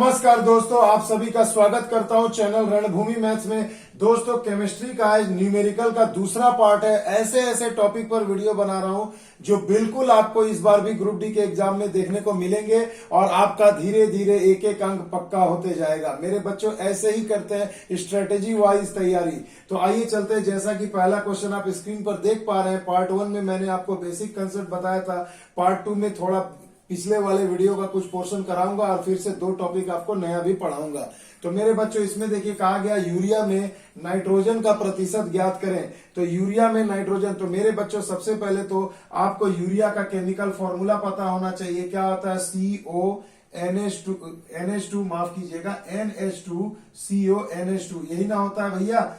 नमस्कार दोस्तों, आप सभी का स्वागत करता हूं चैनल रणभूमि मैथ्स में। दोस्तों, केमिस्ट्री का आज न्यूमेरिकल का दूसरा पार्ट है। ऐसे ऐसे टॉपिक पर वीडियो बना रहा हूं जो बिल्कुल आपको इस बार भी ग्रुप डी के एग्जाम में देखने को मिलेंगे और आपका धीरे धीरे एक एक अंक पक्का होते जाएगा। मेरे बच्चों ऐसे ही करते हैं स्ट्रेटेजी वाइज तैयारी। तो आइए चलते हैं। जैसा कि पहला क्वेश्चन आप स्क्रीन पर देख पा रहे हैं, पार्ट 1 में मैंने आपको बेसिक कंसेप्ट बताया था। पार्ट 2 में थोड़ा पिछले वाले वीडियो का कुछ पोर्शन कराऊंगा और फिर से 2 टॉपिक आपको नया भी पढ़ाऊंगा। तो मेरे बच्चों, इसमें देखिए कहा गया यूरिया में नाइट्रोजन का प्रतिशत ज्ञात करें। तो यूरिया में नाइट्रोजन, तो मेरे बच्चों सबसे पहले तो आपको यूरिया का केमिकल फॉर्मूला पता होना चाहिए। क्या होता है? NH2 माफ कीजिएगा, NH2CO यही ना होता है भैया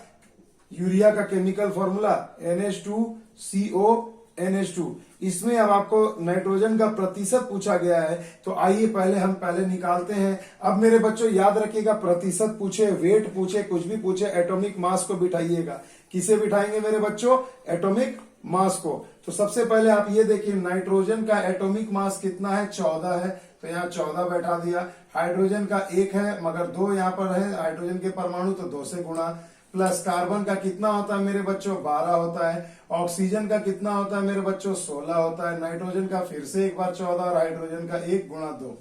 यूरिया का केमिकल फॉर्मूला NH2CO इसमें अब आपको नाइट्रोजन का प्रतिशत पूछा गया है। तो आइए पहले निकालते हैं। अब मेरे बच्चों याद रखिएगा, प्रतिशत पूछे, वेट पूछे, कुछ भी पूछे, एटॉमिक मास को बिठाइएगा। किसे बिठाएंगे मेरे बच्चों? एटॉमिक मास को। तो सबसे पहले आप ये देखिए, नाइट्रोजन का एटॉमिक मास कितना है? 14 है। तो यहाँ 14 बैठा दिया। हाइड्रोजन का 1 है मगर 2 यहाँ पर है हाइड्रोजन के परमाणु, तो 2 से गुणा। प्लस कार्बन का कितना होता है मेरे बच्चों? 12 होता है। ऑक्सीजन का कितना होता है मेरे बच्चों? 16 होता है। नाइट्रोजन का फिर से एक बार 14 और हाइड्रोजन का 1 गुणा 2।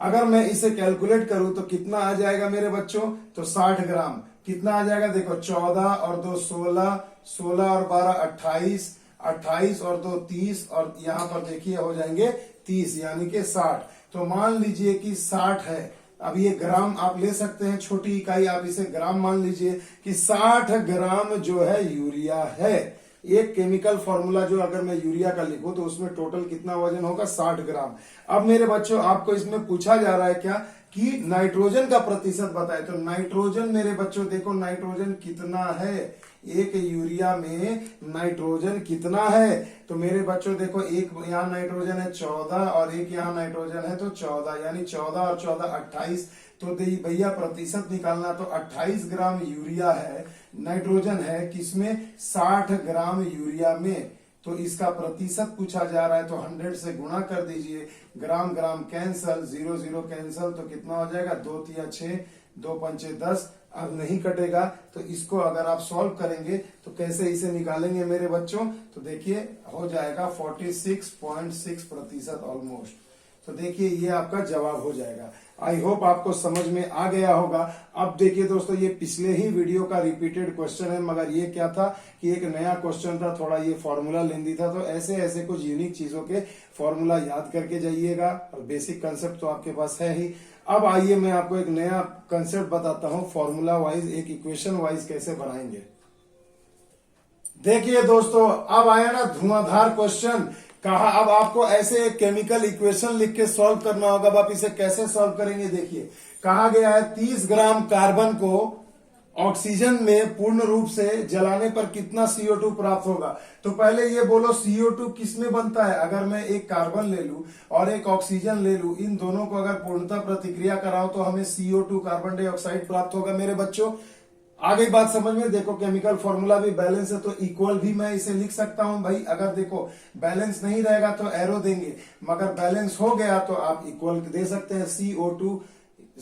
अगर मैं इसे कैलकुलेट करूं तो कितना आ जाएगा मेरे बच्चों? तो 60 ग्राम। कितना आ जाएगा? देखो 14 और 2 16, 16 और 12 28, 28 और 2 30 और यहाँ पर देखिए हो जाएंगे 30 यानी कि 60। तो मान लीजिए कि 60 है। अब ये ग्राम आप ले सकते हैं, छोटी इकाई आप इसे ग्राम मान लीजिए कि 60 ग्राम जो है यूरिया है। एक केमिकल फॉर्मूला जो अगर मैं यूरिया का लिखूं तो उसमें टोटल कितना वजन होगा? 60 ग्राम। अब मेरे बच्चों आपको इसमें पूछा जा रहा है क्या कि नाइट्रोजन का प्रतिशत बताए। तो नाइट्रोजन मेरे बच्चों देखो, नाइट्रोजन कितना है एक यूरिया में? नाइट्रोजन कितना है? तो मेरे बच्चों देखो, एक यहाँ नाइट्रोजन है 14 और एक यहाँ नाइट्रोजन है तो 14, यानी 14 और 14 28। तो भैया प्रतिशत निकालना, तो 28 ग्राम यूरिया है, नाइट्रोजन है किसमें? 60 ग्राम यूरिया में। तो इसका प्रतिशत पूछा जा रहा है तो 100 से गुणा कर दीजिए। ग्राम ग्राम कैंसल, 0 0 कैंसल, तो कितना हो जाएगा? 2 3 6, 2 5 10। अब नहीं कटेगा तो इसको अगर आप सॉल्व करेंगे तो कैसे इसे निकालेंगे मेरे बच्चों? तो देखिए हो जाएगा 46.6 प्रतिशत ऑलमोस्ट। तो देखिए ये आपका जवाब हो जाएगा। आई होप आपको समझ में आ गया होगा। अब देखिए दोस्तों, ये पिछले ही वीडियो का रिपीटेड क्वेश्चन है मगर ये क्या था कि एक नया क्वेश्चन था, थोड़ा ये फॉर्मूला लेंदी था। तो ऐसे ऐसे कुछ यूनिक चीजों के फॉर्मूला याद करके जाइएगा और बेसिक कंसेप्ट तो आपके पास है ही। अब आइए मैं आपको एक नया कंसेप्ट बताता हूं, फॉर्मूला वाइज, एक इक्वेशन वाइज कैसे बनाएंगे। देखिए दोस्तों, अब आया ना धुआंधार क्वेश्चन। कहा अब आपको ऐसे एक केमिकल इक्वेशन लिख के सॉल्व करना होगा। अब आप इसे कैसे सॉल्व करेंगे? देखिए कहा गया है 30 ग्राम कार्बन को ऑक्सीजन में पूर्ण रूप से जलाने पर कितना CO2 प्राप्त होगा। तो पहले ये बोलो CO2 किस में बनता है? अगर मैं एक कार्बन ले लूं और एक ऑक्सीजन ले लूं, इन दोनों को अगर पूर्णतः प्रतिक्रिया कराऊं तो हमें CO2 कार्बन डाइऑक्साइड प्राप्त होगा मेरे बच्चों। आ गई बात समझ में? देखो केमिकल फॉर्मूला भी बैलेंस है तो इक्वल भी मैं इसे लिख सकता हूं भाई। अगर देखो बैलेंस नहीं रहेगा तो एरो देंगे, मगर बैलेंस हो गया तो आप इक्वल दे सकते हैं।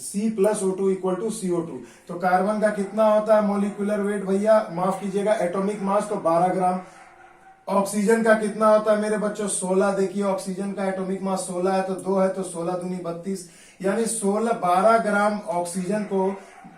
C plus O2 equal to CO2। तो कार्बन का कितना होता है मोलिकुलर वेट भैया? माफ कीजिएगा, एटॉमिक मास, तो 12 ग्राम। ऑक्सीजन का कितना होता है मेरे बच्चों? 16। देखिए ऑक्सीजन का एटॉमिक मास 16 है तो 2 है तो 16 दूनी 32, यानी 12 ग्राम ऑक्सीजन को,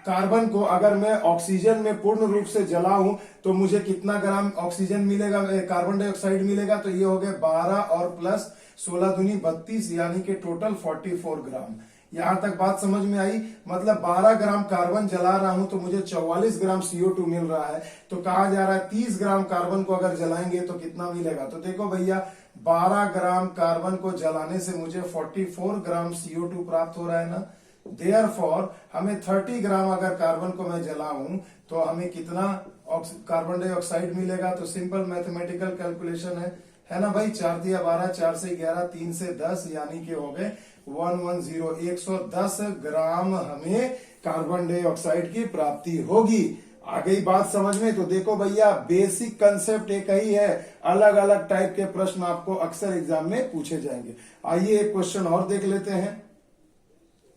कार्बन को अगर मैं ऑक्सीजन में पूर्ण रूप से जलाऊं तो मुझे कितना ग्राम ऑक्सीजन मिलेगा, कार्बन डाइऑक्साइड मिलेगा? तो ये हो गए 12 और प्लस 16 दूनी 32, यानी कि टोटल 44 ग्राम। यहां तक बात समझ में आई? मतलब 12 ग्राम कार्बन जला रहा हूं तो मुझे 44 ग्राम CO2 मिल रहा है। तो कहा जा रहा है 30 ग्राम कार्बन को अगर जलाएंगे तो कितना मिलेगा? तो देखो भैया 12 ग्राम कार्बन को जलाने से मुझे 44 ग्राम CO2 प्राप्त हो रहा है ना। देयरफॉर हमें 30 ग्राम अगर कार्बन को मैं जलाऊं तो हमें कितना कार्बन डाइऑक्साइड मिलेगा? तो सिंपल मैथमेटिकल कैलकुलेशन है ना भाई। 4 दिया 12, 4 से 11, 3 से 10, यानी कि हो गए 110 ग्राम हमें कार्बन डाइऑक्साइड की प्राप्ति होगी। आ गई बात समझ में? तो देखो भैया बेसिक कंसेप्ट एक ही है, अलग अलग टाइप के प्रश्न आपको अक्सर एग्जाम में पूछे जाएंगे। आइए एक क्वेश्चन और देख लेते हैं।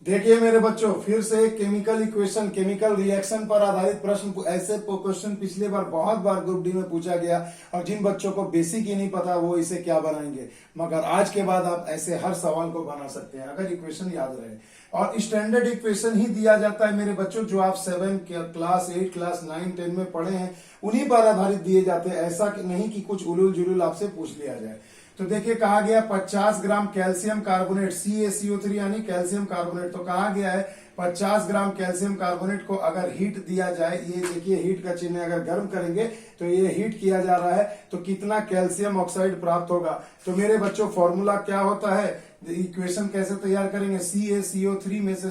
देखिए मेरे बच्चों, फिर से केमिकल इक्वेशन, केमिकल रिएक्शन पर आधारित प्रश्न, ऐसे क्वेश्चन पिछले बार बहुत बार ग्रुप डी में पूछा गया, और जिन बच्चों को बेसिक ही नहीं पता वो इसे क्या बनाएंगे, मगर आज के बाद आप ऐसे हर सवाल को बना सकते हैं अगर इक्वेशन याद रहे। और स्टैंडर्ड इक्वेशन ही दिया जाता है मेरे बच्चों, जो आप 7 क्लास 8 क्लास 9 10 में पढ़े हैं उन्हीं पर आधारित दिए जाते हैं। ऐसा नहीं कि कुछ उलूल जुलूल आपसे पूछ लिया जाए। तो देखिए कहा गया 50 ग्राम कैल्शियम कार्बोनेट CaCO3 यानी कैल्शियम कार्बोनेट, तो कहा गया है 50 ग्राम कैल्शियम कार्बोनेट को अगर हीट दिया जाए, ये देखिए हीट का चिन्ह, अगर गर्म करेंगे तो ये हीट किया जा रहा है, तो कितना कैल्शियम ऑक्साइड प्राप्त होगा। तो मेरे बच्चों फॉर्मूला क्या होता है, इक्वेशन कैसे तैयार करेंगे, CaCO3 में से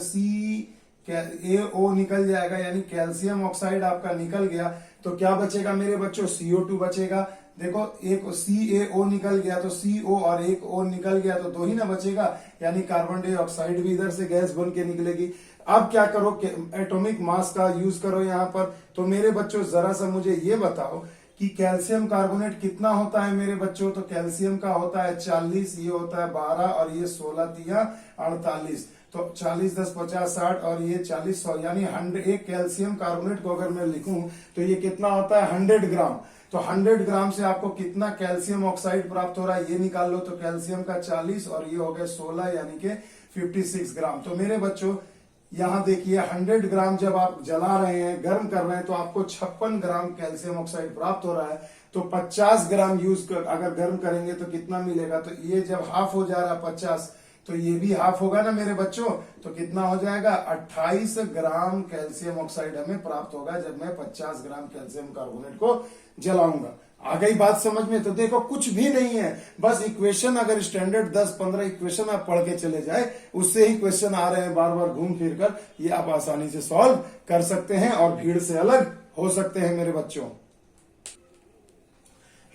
AO निकल जाएगा, यानी कैल्शियम ऑक्साइड आपका निकल गया, तो क्या बचेगा मेरे बच्चों, CO2 बचेगा। देखो एक CaO निकल गया तो CO और एक O निकल गया तो 2 ही ना बचेगा, यानी कार्बन डाइऑक्साइड भी इधर से गैस बन के निकलेगी। अब क्या करो, एटॉमिक मास का यूज करो यहाँ पर। तो मेरे बच्चों जरा सा मुझे ये बताओ कि कैल्शियम कार्बोनेट कितना होता है मेरे बच्चों, तो कैल्शियम का होता है 40, ये होता है 12 और ये 16 तिया 48, तो 40 10 50 60 और ये 40 100, यानी 100। एक कैल्शियम कार्बोनेट को अगर मैं लिखूं तो ये कितना होता है 100 ग्राम। तो 100 ग्राम से आपको कितना कैल्शियम ऑक्साइड प्राप्त हो रहा है ये निकाल लो। तो कैल्शियम का 40 और ये हो गया 16 यानी कि 56 ग्राम। तो मेरे बच्चों यहाँ देखिए 100 ग्राम जब आप जला रहे हैं, गर्म कर रहे हैं, तो आपको 56 ग्राम कैल्शियम ऑक्साइड प्राप्त हो रहा है। तो 50 ग्राम अगर गर्म करेंगे तो कितना मिलेगा, तो ये जब हाफ हो जा रहा है 50, तो ये भी हाफ होगा ना मेरे बच्चों, तो कितना हो जाएगा 28 ग्राम कैल्शियम ऑक्साइड हमें प्राप्त होगा जब मैं 50 ग्राम कैल्शियम कार्बोनेट को जलाऊंगा। आ गई बात समझ में। तो देखो कुछ भी नहीं है, बस इक्वेशन अगर स्टैंडर्ड 10-15 इक्वेशन आप पढ़ के चले जाए, उससे ही क्वेश्चन आ रहे हैं बार बार घूम फिर कर, ये आप आसानी से सॉल्व कर सकते हैं और भीड़ से अलग हो सकते हैं मेरे बच्चों।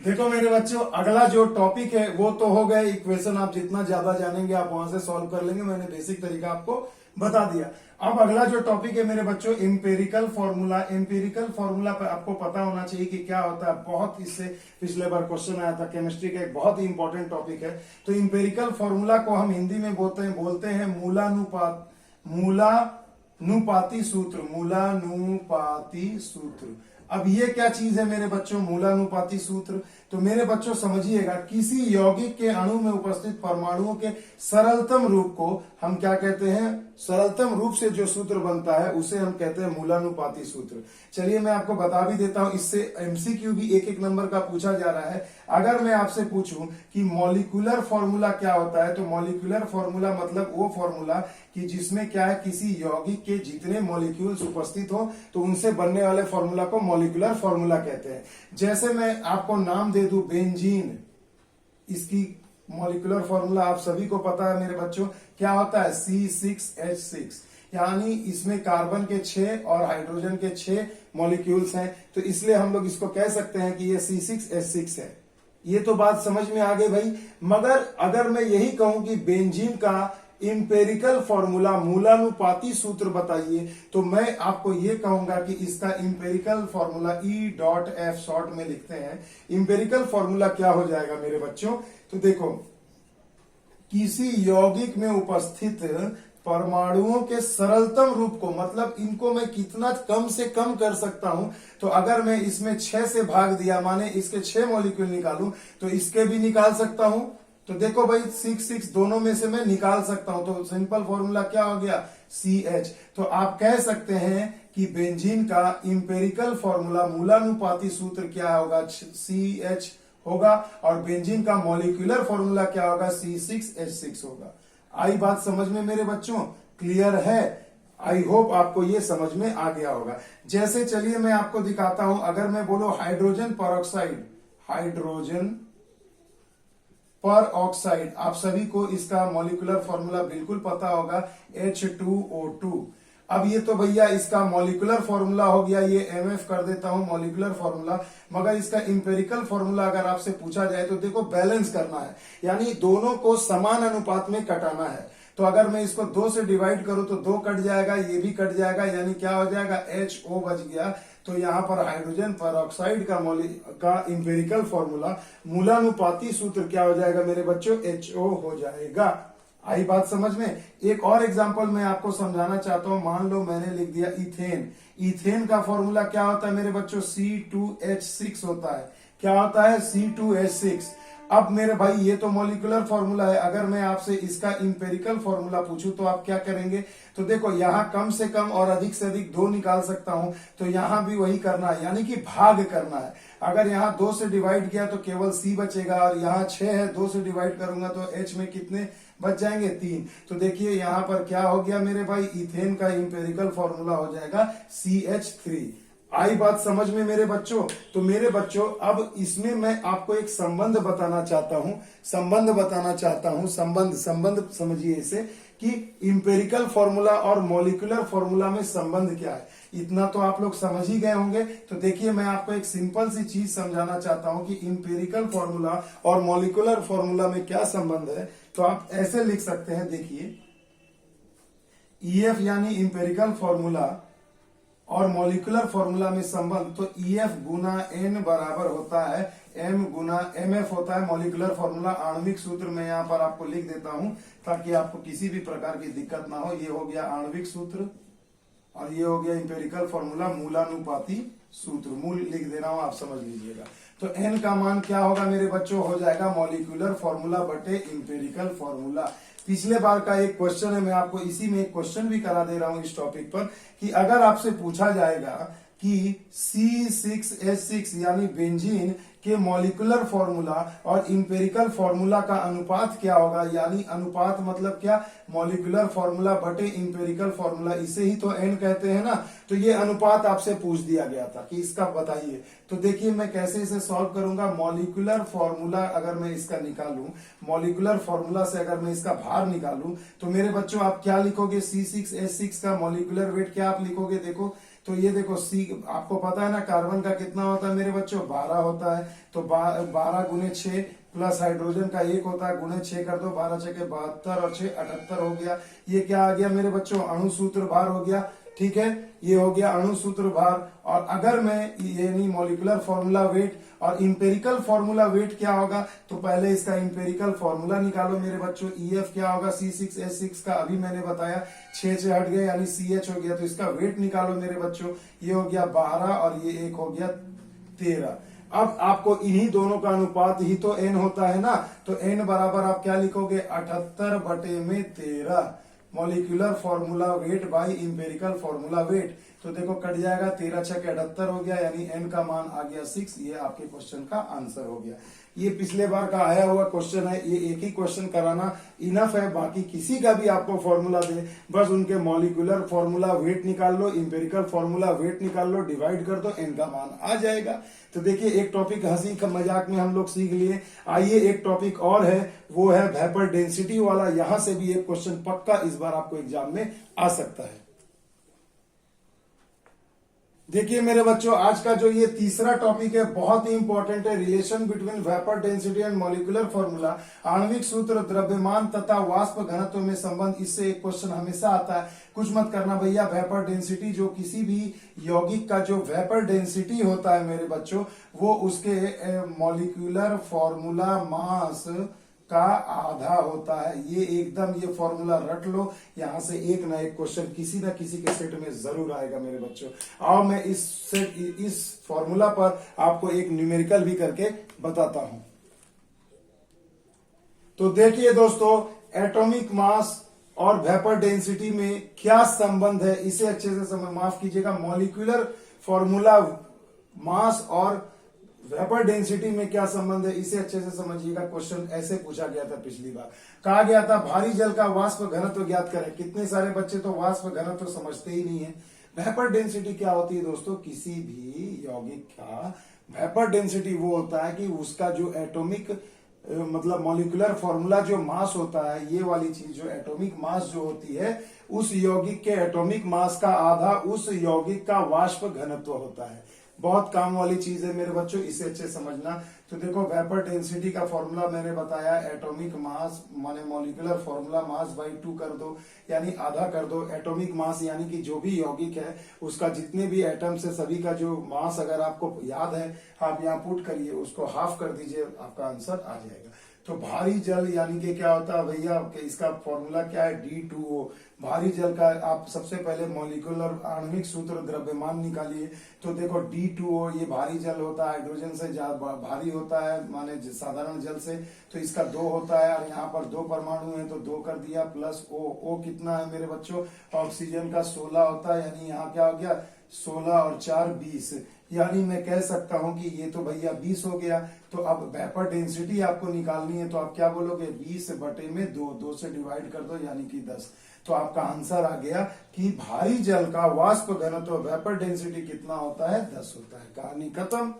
देखो मेरे बच्चों, अगला जो टॉपिक है वो तो हो गया इक्वेशन, आप जितना ज्यादा जानेंगे आप वहां से सॉल्व कर लेंगे, मैंने बेसिक तरीका आपको बता दिया। अब अगला जो टॉपिक है मेरे बच्चों एम्पेरिकल फॉर्मूला। एम्पेरिकल फॉर्मूला पर आपको पता होना चाहिए कि क्या होता है, बहुत इससे पिछले बार क्वेश्चन आया था, केमिस्ट्री का एक बहुत ही इंपॉर्टेंट टॉपिक है। तो एम्पेरिकल फॉर्मूला को हम हिंदी में बोलते हैं मूलानुपाती सूत्र। मूलानुपाती सूत्र। अब ये क्या चीज है मेरे बच्चों, मूलानुपाती सूत्र। तो मेरे बच्चों समझिएगा, किसी यौगिक के अणु में उपस्थित परमाणुओं के सरलतम रूप को हम क्या कहते हैं, सरलतम रूप से जो सूत्र बनता है उसे हम कहते हैं मूलानुपाती सूत्र। चलिए मैं आपको बता भी देता हूं, इससे एमसीक्यू भी एक एक नंबर का पूछा जा रहा है। अगर मैं आपसे पूछूं कि मॉलिक्यूलर फॉर्मूला क्या होता है, तो मॉलिक्यूलर फॉर्मूला मतलब वो फॉर्मूला कि जिसमें क्या है, किसी यौगिक के जितने मॉलिक्यूल्स उपस्थित हो तो उनसे बनने वाले फॉर्मूला को मॉलिक्यूलर फॉर्मूला कहते हैं। जैसे मैं आपको नाम दे दूं बेंजीन, इसकी मॉलिक्यूलर फॉर्मूला आप सभी को पता है मेरे बच्चों, क्या होता है C6H6, यानी इसमें कार्बन के 6 और हाइड्रोजन के 6 मॉलिक्यूल्स हैं, तो इसलिए हम लोग इसको कह सकते हैं कि ये C6H6 है। ये तो बात समझ में आ गई भाई। मगर अगर मैं यही कहूं कि बेंजीन का इंपेरिकल फॉर्मूला, मूलानुपाती सूत्र बताइए, तो मैं आपको ये कहूंगा कि इसका इंपेरिकल फॉर्मूला E.F शॉर्ट में लिखते हैं। इंपेरिकल फॉर्मूला क्या हो जाएगा मेरे बच्चों, तो देखो किसी यौगिक में उपस्थित परमाणुओं के सरलतम रूप को, मतलब इनको मैं कितना कम से कम कर सकता हूं, तो अगर मैं इसमें 6 से भाग दिया, माने इसके 6 मॉलिक्यूल निकालूं तो इसके भी निकाल सकता हूं। तो देखो भाई 6 दोनों में से मैं निकाल सकता हूं, तो सिंपल फॉर्मूला क्या हो गया CH। तो आप कह सकते हैं कि बेंजीन का इंपेरिकल फॉर्मूला, मूलानुपाती सूत्र क्या होगा, CH होगा, और बेंजीन का मॉलिक्यूलर फॉर्मूला क्या होगा, C6H6 होगा। आई बात समझ में मेरे बच्चों, क्लियर है? आई होप आपको ये समझ में आ गया होगा। जैसे चलिए मैं आपको दिखाता हूं, अगर मैं बोलो हाइड्रोजन परऑक्साइड, हाइड्रोजन पर ऑक्साइड, आप सभी को इसका मॉलिक्यूलर फॉर्मूला बिल्कुल पता होगा H2O2। अब ये तो भैया इसका मॉलिक्यूलर फॉर्मूला हो गया, ये MF कर देता हूं मॉलिक्यूलर फॉर्मूला। मगर इसका इंपेरिकल फॉर्मूला अगर आपसे पूछा जाए तो देखो बैलेंस करना है, यानी दोनों को समान अनुपात में कटाना है। तो अगर मैं इसको 2 से डिवाइड करूं तो 2 कट जाएगा, ये भी कट जाएगा, यानी क्या हो जाएगा HO बच गया। तो यहां पर हाइड्रोजन परऑक्साइड का इंपेरिकल फॉर्मूला, मूलानुपाती सूत्र क्या हो जाएगा मेरे बच्चों, HO हो जाएगा। आई बात समझ में। एक और एग्जांपल मैं आपको समझाना चाहता हूं। मान लो मैंने लिख दिया इथेन। इथेन का फॉर्मूला क्या होता है मेरे बच्चों? C2H6 होता है। क्या होता है? C2H6। अब मेरे भाई ये तो मॉलिक्यूलर फॉर्मूला है, अगर मैं आपसे इसका इंपेरिकल फॉर्मूला पूछूं तो आप क्या करेंगे? तो देखो यहां कम से कम और अधिक से अधिक 2 निकाल सकता हूं, तो यहां भी वही करना है, यानी कि भाग करना है। अगर यहां 2 से डिवाइड किया तो केवल C बचेगा, और यहां 6 है, 2 से डिवाइड करूंगा तो H में कितने बच जाएंगे? 3। तो देखिए यहां पर क्या हो गया मेरे भाई? इथेन का इंपेरिकल फॉर्मूला हो जाएगा CH3। आई बात समझ में मेरे बच्चों? तो मेरे बच्चों अब इसमें मैं आपको एक संबंध बताना चाहता हूं। संबंध समझिए इसे, कि इंपेरिकल फॉर्मूला और मॉलिक्यूलर फॉर्मूला में संबंध क्या है। इतना तो आप लोग समझ ही गए होंगे। तो देखिए मैं आपको एक सिंपल सी चीज समझाना चाहता हूं कि इंपेरिकल फॉर्मूला और मॉलिक्यूलर फॉर्मूला में क्या संबंध है। तो आप ऐसे लिख सकते हैं, देखिए EF यानी इंपेरिकल फॉर्मूला और मॉलिक्यूलर फॉर्मूला में संबंध, तो EF गुना N बराबर होता है M गुना MF होता है मॉलिक्यूलर फॉर्मूला। आणविक सूत्र मैं यहाँ पर आपको लिख देता हूं ताकि आपको किसी भी प्रकार की दिक्कत ना हो। ये हो गया आणविक सूत्र और ये हो गया इंपेरिकल फॉर्मूला, मूलानुपाती सूत्र। मूल लिख दे रहा हूं, आप समझ लीजिएगा। तो N का मान क्या होगा मेरे बच्चों? हो जाएगा मॉलिक्यूलर फॉर्मूला बटे इंपेरिकल फॉर्मूला। पिछले बार का एक क्वेश्चन है, मैं आपको इसी में एक क्वेश्चन भी करा दे रहा हूं इस टॉपिक पर, कि अगर आपसे पूछा जाएगा कि C6H6 यानी बेंजीन के मॉलिक्यूलर फॉर्मूला और इंपेरिकल फॉर्मूला का अनुपात क्या होगा, यानी अनुपात मतलब क्या? मॉलिक्यूलर फॉर्मूला बटे इंपेरिकल फॉर्मूला, इसे ही तो N कहते हैं ना। तो ये अनुपात आपसे पूछ दिया गया था कि इसका बताइए। तो देखिए मैं कैसे इसे सॉल्व करूंगा। मॉलिक्यूलर फॉर्मूला अगर मैं इसका निकालूं, मॉलिक्यूलर फॉर्मूला से अगर मैं इसका भार निकालूं, तो मेरे बच्चों आप क्या लिखोगे? C6H6 का मॉलिक्यूलर वेट क्या आप लिखोगे? देखो तो ये देखो C, आपको पता है ना कार्बन का कितना होता है मेरे बच्चों? 12 होता है। तो 12 गुने 6 प्लस हाइड्रोजन का 1 होता है, गुने 6 कर दो, 12 6 72 और 6 78 हो गया। ये क्या आ गया मेरे बच्चों? अणु सूत्र भार हो गया। ठीक है, ये हो गया अणु सूत्र भार। और अगर मैं यानी मॉलिक्यूलर फॉर्मूला वेट और इंपेरिकल फॉर्मूला वेट क्या होगा, तो पहले इसका इंपेरिकल फॉर्मूला निकालो मेरे बच्चों। EF क्या होगा? C6H6 का अभी मैंने बताया, 6 हट गए यानी CH हो गया। तो इसका वेट निकालो मेरे बच्चों। ये हो गया 12 और ये 1 हो गया 13। अब आपको इन्हीं दोनों का अनुपात ही तो N होता है ना। तो N बराबर आप क्या लिखोगे? 78 बटे में 13 molecular formula weight by empirical formula wait. तो देखो कट जाएगा, 13 6 78 हो गया, यानी N का मान आ गया 6। ये आपके क्वेश्चन का आंसर हो गया। ये पिछले बार का आया हुआ क्वेश्चन है, ये एक ही क्वेश्चन कराना इनफ है। बाकी किसी का भी आपको फॉर्मूला दे, बस उनके मॉलिक्यूलर फॉर्मूला वेट निकाल लो, इंपेरिकल फॉर्मूला वेट निकाल लो, डिवाइड कर दो, N का मान आ जाएगा। तो देखिए एक टॉपिक हंसी का मजाक में हम लोग सीख लिए। आइए एक टॉपिक और है, वो है वेपर डेंसिटी वाला। यहां से भी एक क्वेश्चन पक्का इस बार आपको एग्जाम में आ सकता है। देखिए मेरे बच्चों आज का जो ये तीसरा टॉपिक है बहुत ही इंपॉर्टेंट है, relation between vapour density and molecular formula. आणविक सूत्र, द्रव्यमान तथा वाष्प घनत्व में संबंध। इससे एक क्वेश्चन हमेशा आता है, कुछ मत करना भैया। वेपर डेंसिटी, जो किसी भी यौगिक का जो वेपर डेंसिटी होता है मेरे बच्चों, वो उसके मॉलिक्यूलर फॉर्मूला मास का आधा होता है। ये एकदम ये फॉर्मूला रट लो, यहां से एक ना एक क्वेश्चन किसी ना किसी के सेट में जरूर आएगा मेरे बच्चों। आओ मैं इस फॉर्मूला पर आपको एक न्यूमेरिकल भी करके बताता हूं। तो देखिए दोस्तों, एटॉमिक मास और वेपर डेंसिटी में क्या संबंध है, इसे अच्छे से समझ, माफ कीजिएगा, मॉलिक्यूलर फॉर्मूला मास और वेपर डेंसिटी में क्या संबंध है, इसे अच्छे से समझिएगा। क्वेश्चन ऐसे पूछा गया था पिछली बार, कहा गया था भारी जल का वाष्प घनत्व ज्ञात करें। कितने सारे बच्चे तो वाष्प घनत्व समझते ही नहीं है। वेपर डेंसिटी क्या होती है दोस्तों? किसी भी यौगिक का वेपर डेंसिटी वो होता है कि उसका जो एटॉमिक मतलब मॉलिक्यूलर फॉर्मूला जो मास होता है, ये वाली चीज जो एटॉमिक मास जो होती है, उस यौगिक के एटॉमिक मास का आधा उस यौगिक का वाष्प घनत्व होता है। बहुत काम वाली चीज है मेरे बच्चों, इसे अच्छे समझना। तो देखो वेपर डेंसिटी का फॉर्मूला मैंने बताया, एटॉमिक मास माने मॉलिक्यूलर फॉर्मूला मास बाई 2 कर दो, यानी आधा कर दो। एटॉमिक मास यानी कि जो भी यौगिक है उसका जितने भी एटम्स है सभी का जो मास अगर आपको याद है, आप यहाँ पुट करिए, उसको हाफ कर दीजिए, आपका आंसर आ जाएगा। तो भारी जल यानी कि क्या होता है भैया, कि इसका फॉर्मूला क्या है, D2O। भारी जल का आप सबसे पहले मॉलिक्यूलर आणविक सूत्र द्रव्यमान निकालिए। तो देखो D2O ये भारी जल होता है, हाइड्रोजन से ज्यादा भारी होता है माने साधारण जल से, तो इसका 2 होता है। और यहाँ पर 2 परमाणु है तो 2 कर दिया, प्लस O कितना है मेरे बच्चों, ऑक्सीजन का 16 होता है, यानी यहाँ क्या हो गया 16 और 4 20, यानी मैं कह सकता हूं कि ये तो भैया 20 हो गया। तो अब वेपर डेंसिटी आपको निकालनी है, तो आप क्या बोलोगे 20 बटे में 2 से डिवाइड कर दो यानी कि 10। तो आपका आंसर आ गया कि भारी जल का वाष्प घनत्व वेपर डेंसिटी कितना होता है, 10 होता है। कहानी खत्म।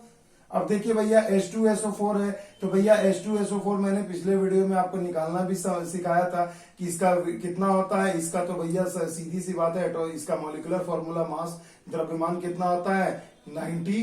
अब देखिए भैया H2SO4 है, तो भैया H2SO4 मैंने पिछले वीडियो में आपको निकालना भी सिखाया था कि इसका कितना होता है। इसका तो भैया सीधी सी बात है, तो इसका मॉलिक्यूलर फॉर्मूला मास द्रव्यमान कितना होता है 90,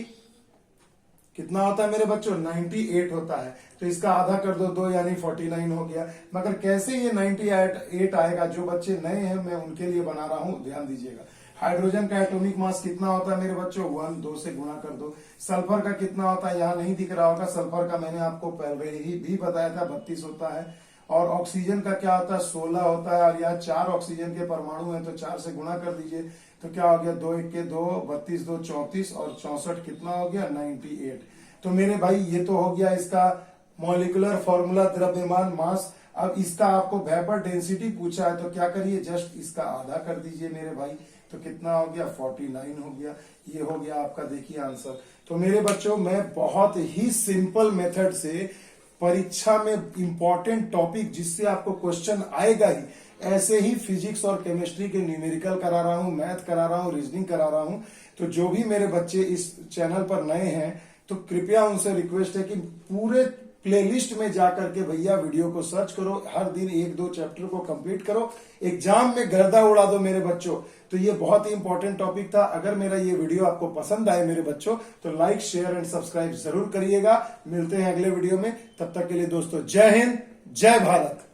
कितना होता है मेरे बच्चों 98 होता है। तो इसका आधा कर दो 2 यानी 49 हो गया। मगर कैसे ये 98 आएगा, जो बच्चे नए हैं मैं उनके लिए बना रहा हूं, ध्यान दीजिएगा। हाइड्रोजन का एटॉमिक मास कितना होता है मेरे बच्चों 1, 2 से गुणा कर दो। सल्फर का कितना होता है, यहाँ नहीं दिख रहा होगा, सल्फर का मैंने आपको पहले ही भी बताया था 32 होता है। और ऑक्सीजन का क्या होता है 16 होता है, और यहाँ 4 ऑक्सीजन के परमाणु हैं तो 4 से गुणा कर दीजिए। तो क्या हो गया 2 1 के 2, 32 2 34 और 64 कितना हो गया 98। तो मेरे भाई ये तो हो गया इसका मॉलिक्यूलर फॉर्मूला द्रव्यमान मास। अब इसका आपको वेपर डेंसिटी पूछा है, तो क्या करिए जस्ट इसका आधा कर दीजिए मेरे भाई। तो कितना हो गया 49 हो गया। ये हो गया आपका देखिए आंसर। तो मेरे बच्चों मैं बहुत ही सिंपल मेथड से परीक्षा में इंपॉर्टेंट टॉपिक जिससे आपको क्वेश्चन आएगा ही, ऐसे ही फिजिक्स और केमिस्ट्री के न्यूमेरिकल करा रहा हूं, मैथ करा रहा हूं, रीजनिंग करा रहा हूं। तो जो भी मेरे बच्चे इस चैनल पर नए हैं तो कृपया उनसे रिक्वेस्ट है कि पूरे प्लेलिस्ट में जाकर के भैया वीडियो को सर्च करो, हर दिन 1-2 चैप्टर को कंप्लीट करो, एग्जाम में गर्दा उड़ा दो मेरे बच्चों। तो ये बहुत ही इंपॉर्टेंट टॉपिक था। अगर मेरा ये वीडियो आपको पसंद आए मेरे बच्चों तो लाइक शेयर एंड सब्सक्राइब जरूर करिएगा। मिलते हैं अगले वीडियो में, तब तक के लिए दोस्तों जय हिंद जय भारत।